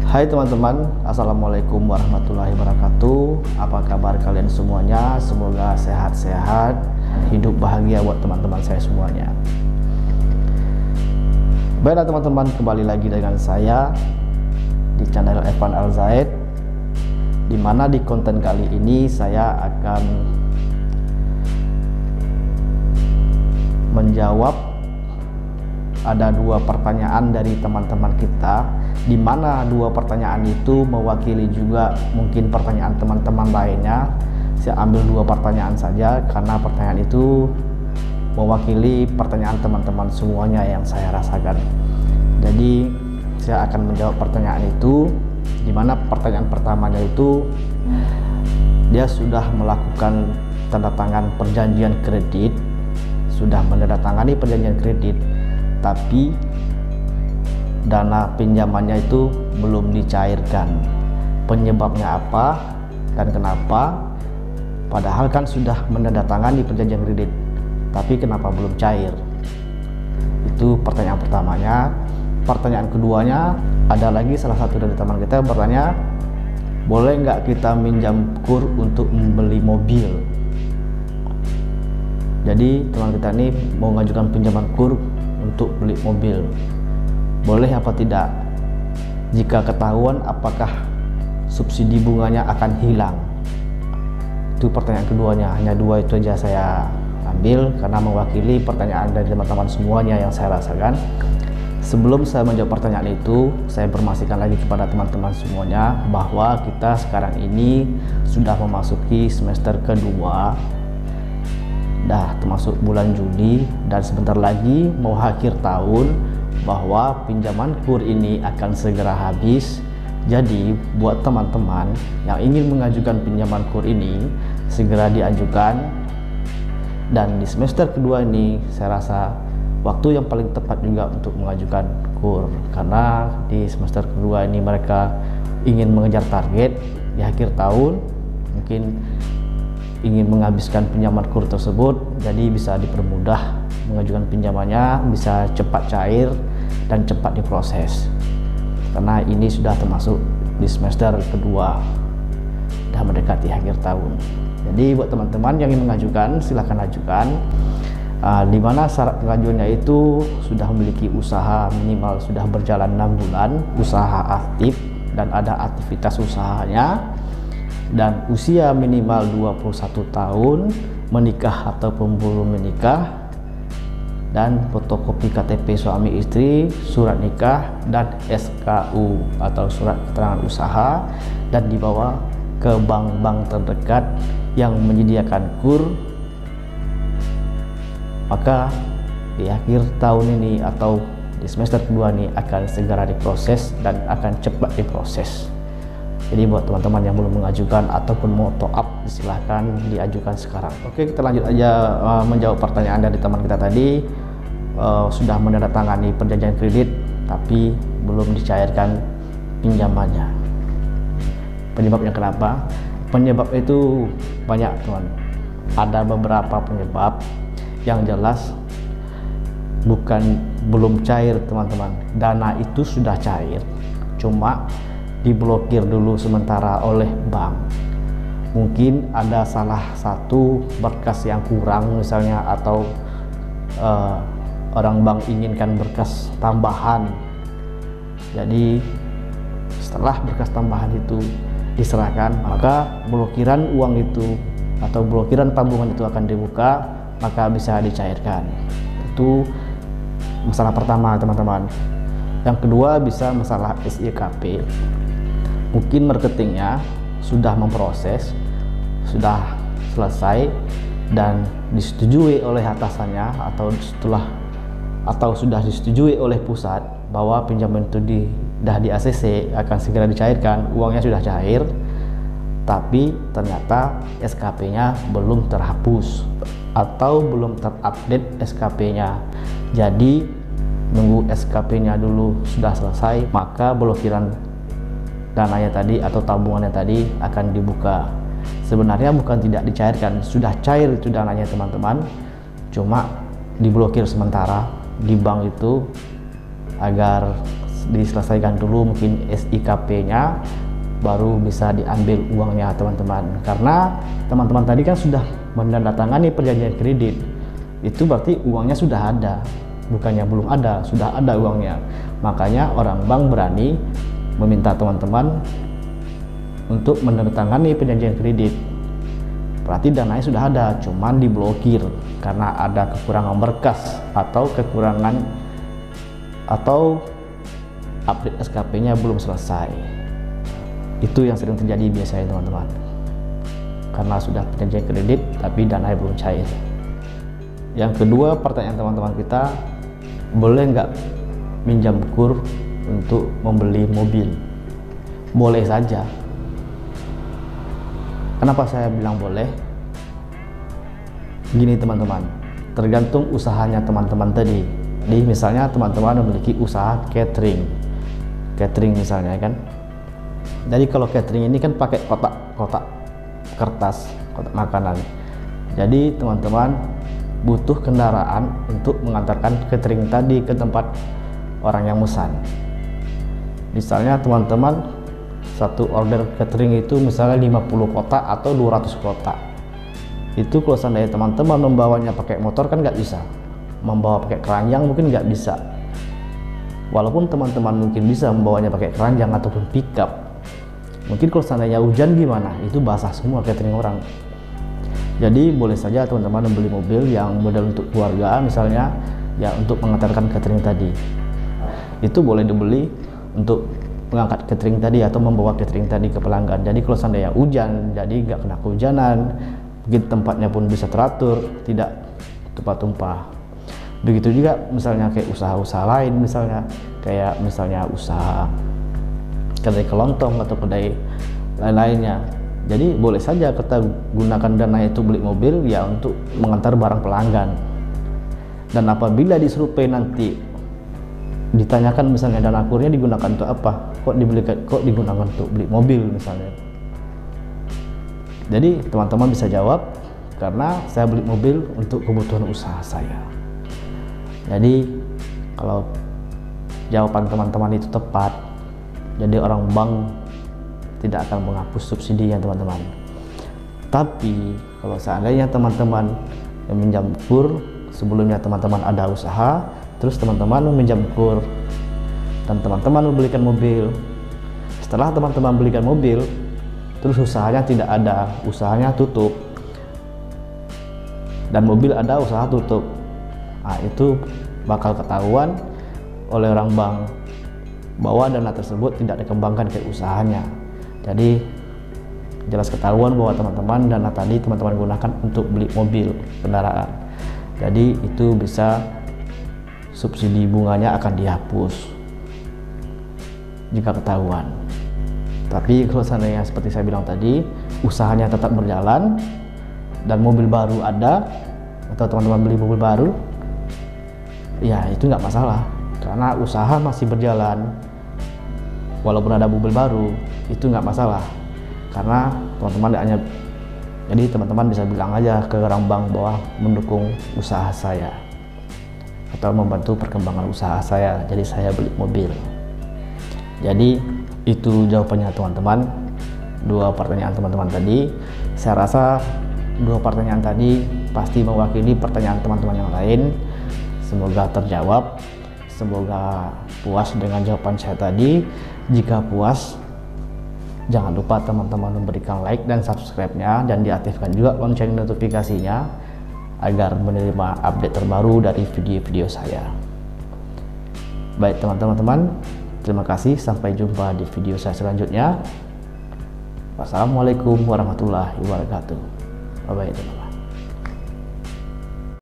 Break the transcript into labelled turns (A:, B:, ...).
A: Hai teman-teman, Assalamualaikum warahmatullahi wabarakatuh. Apa kabar kalian semuanya? Semoga sehat-sehat, hidup bahagia buat teman-teman saya semuanya. Baiklah teman-teman, kembali lagi dengan saya di channel Evan Al Zaid, dimana di konten kali ini saya akan menjawab ada dua pertanyaan dari teman-teman kita, di mana dua pertanyaan itu mewakili juga mungkin pertanyaan teman-teman lainnya. Saya ambil dua pertanyaan saja karena pertanyaan itu mewakili pertanyaan teman-teman semuanya yang saya rasakan. Jadi saya akan menjawab pertanyaan itu, di mana pertanyaan pertamanya itu dia sudah melakukan tanda tangan perjanjian kredit, sudah menandatangani perjanjian kredit, tapi dana pinjamannya itu belum dicairkan. Penyebabnya apa dan kenapa? Padahal kan sudah menandatangani perjanjian kredit, tapi kenapa belum cair? Itu pertanyaan pertamanya. Pertanyaan keduanya, ada lagi salah satu dari teman kita bertanya, boleh nggak kita minjam KUR untuk membeli mobil? Jadi teman kita ini mau mengajukan pinjaman KUR untuk beli mobil, boleh apa tidak? Jika ketahuan, apakah subsidi bunganya akan hilang? Itu pertanyaan keduanya. Hanya dua itu aja saya ambil karena mewakili pertanyaan dari teman-teman semuanya yang saya rasakan. Sebelum saya menjawab pertanyaan itu, saya informasikan lagi kepada teman-teman semuanya bahwa kita sekarang ini sudah memasuki semester kedua, termasuk bulan Juni, dan sebentar lagi mau akhir tahun, bahwa pinjaman KUR ini akan segera habis. Jadi buat teman-teman yang ingin mengajukan pinjaman KUR ini, segera diajukan. Dan di semester kedua ini saya rasa waktu yang paling tepat juga untuk mengajukan KUR, karena di semester kedua ini mereka ingin mengejar target di akhir tahun, mungkin ingin menghabiskan pinjaman KUR tersebut, jadi bisa dipermudah mengajukan pinjamannya, bisa cepat cair dan cepat diproses, karena ini sudah termasuk di semester kedua, sudah mendekati akhir tahun. Jadi buat teman-teman yang ingin mengajukan, silahkan ajukan. Dimana syarat pengajuannya itu sudah memiliki usaha minimal sudah berjalan 6 bulan, usaha aktif dan ada aktivitas usahanya, dan usia minimal 21 tahun, menikah ataupun belum menikah, dan fotokopi KTP suami istri, surat nikah, dan SKU atau surat keterangan usaha, dan dibawa ke bank-bank terdekat yang menyediakan KUR. Maka di akhir tahun ini atau di semester kedua ini akan segera diproses dan akan cepat diproses. Jadi buat teman-teman yang belum mengajukan ataupun mau top up, silahkan diajukan sekarang. Oke, kita lanjut aja menjawab pertanyaan dari teman kita tadi. Sudah menandatangani perjanjian kredit tapi belum dicairkan pinjamannya. Penyebabnya kenapa? Penyebab itu banyak, teman. Ada beberapa penyebab. Yang jelas bukan belum cair, teman-teman. Dana itu sudah cair, cuma diblokir dulu sementara oleh bank. Mungkin ada salah satu berkas yang kurang misalnya, atau orang bank inginkan berkas tambahan. Jadi setelah berkas tambahan itu diserahkan, maka blokiran uang itu atau blokiran tabungan itu akan dibuka, maka bisa dicairkan. Itu masalah pertama, teman-teman. Yang kedua bisa masalah SIKP. Mungkin marketingnya sudah memproses, sudah selesai dan disetujui oleh atasannya, atau sudah disetujui oleh pusat bahwa pinjaman itu sudah di ACC akan segera dicairkan, uangnya sudah cair, tapi ternyata SKP-nya belum terhapus atau belum terupdate SKP-nya. Jadi nunggu SKP-nya dulu sudah selesai, maka blokiran dananya tadi atau tabungannya tadi akan dibuka. Sebenarnya bukan tidak dicairkan, sudah cair itu dananya, teman-teman, cuma diblokir sementara di bank itu agar diselesaikan dulu mungkin SIKP-nya, baru bisa diambil uangnya teman-teman. Karena teman-teman tadi kan sudah menandatangani perjanjian kredit, itu berarti uangnya sudah ada, bukannya belum ada, sudah ada uangnya. Makanya orang bank berani meminta teman-teman untuk menandatangani perjanjian kredit, berarti dananya sudah ada, cuman diblokir karena ada kekurangan berkas atau kekurangan atau update SKP-nya belum selesai. Itu yang sering terjadi biasanya teman-teman, karena sudah perjanjian kredit tapi dananya belum cair. Yang kedua, pertanyaan teman-teman kita, boleh nggak minjam KUR untuk membeli mobil? Boleh saja. Kenapa saya bilang boleh? Gini teman-teman, tergantung usahanya teman-teman tadi. Jadi misalnya teman-teman memiliki usaha catering misalnya kan. Jadi kalau catering ini kan pakai kotak kertas, kotak makanan. Jadi teman-teman butuh kendaraan untuk mengantarkan catering tadi ke tempat orang yang mesan. Misalnya teman-teman satu order catering itu misalnya 50 kotak atau 200 kotak. Itu kalau seandainya teman-teman membawanya pakai motor kan nggak bisa, membawa pakai keranjang mungkin nggak bisa. Walaupun teman-teman mungkin bisa membawanya pakai keranjang ataupun pickup, mungkin kalau seandainya hujan gimana, itu basah semua catering orang. Jadi boleh saja teman-teman membeli mobil yang model untuk keluarga misalnya, ya untuk mengantarkan catering tadi. Itu boleh dibeli untuk mengangkat catering tadi atau membawa catering tadi ke pelanggan. Jadi kalau seandainya hujan, jadi nggak kena kehujanan, mungkin tempatnya pun bisa teratur, tidak tumpah-tumpah. Begitu juga misalnya kayak usaha-usaha lain, misalnya usaha kedai kelontong atau kedai lain-lainnya. Jadi boleh saja kita gunakan dana itu beli mobil ya untuk mengantar barang pelanggan. Dan apabila disurvei nanti ditanyakan misalnya dana KURnya digunakan untuk apa, kok digunakan untuk beli mobil misalnya. Jadi teman-teman bisa jawab, karena saya beli mobil untuk kebutuhan usaha saya. Jadi kalau jawaban teman-teman itu tepat, jadi orang bank tidak akan menghapus subsidinya teman-teman. Tapi kalau seandainya teman-teman meminjam KUR, sebelumnya teman-teman ada usaha, terus teman-teman meminjam KUR dan teman-teman membelikan mobil. Setelah teman-teman belikan mobil, terus usahanya tidak ada, usahanya tutup, dan mobil ada, usaha tutup. Nah, itu bakal ketahuan oleh orang bank bahwa dana tersebut tidak dikembangkan ke usahanya. Jadi jelas ketahuan bahwa teman-teman dana tadi teman-teman gunakan untuk beli mobil, kendaraan. Jadi itu bisa subsidi bunganya akan dihapus jika ketahuan. Tapi kalau seandainya seperti saya bilang tadi, usahanya tetap berjalan dan mobil baru ada, atau teman-teman beli mobil baru, ya itu nggak masalah, karena usaha masih berjalan. Walaupun ada mobil baru, itu nggak masalah, karena teman-teman hanya, jadi teman-teman bisa bilang aja ke orang bank bahwa mendukung usaha saya atau membantu perkembangan usaha saya, jadi saya beli mobil. Jadi itu jawabannya teman-teman, dua pertanyaan teman-teman tadi. Saya rasa dua pertanyaan tadi pasti mewakili pertanyaan teman-teman yang lain. Semoga terjawab, semoga puas dengan jawaban saya tadi. Jika puas, jangan lupa teman-teman memberikan like dan subscribe-nya, dan diaktifkan juga lonceng notifikasinya agar menerima update terbaru dari video-video saya. Baik teman-teman, terima kasih, sampai jumpa di video saya selanjutnya. Wassalamualaikum warahmatullahi wabarakatuh. Bye-bye teman-teman.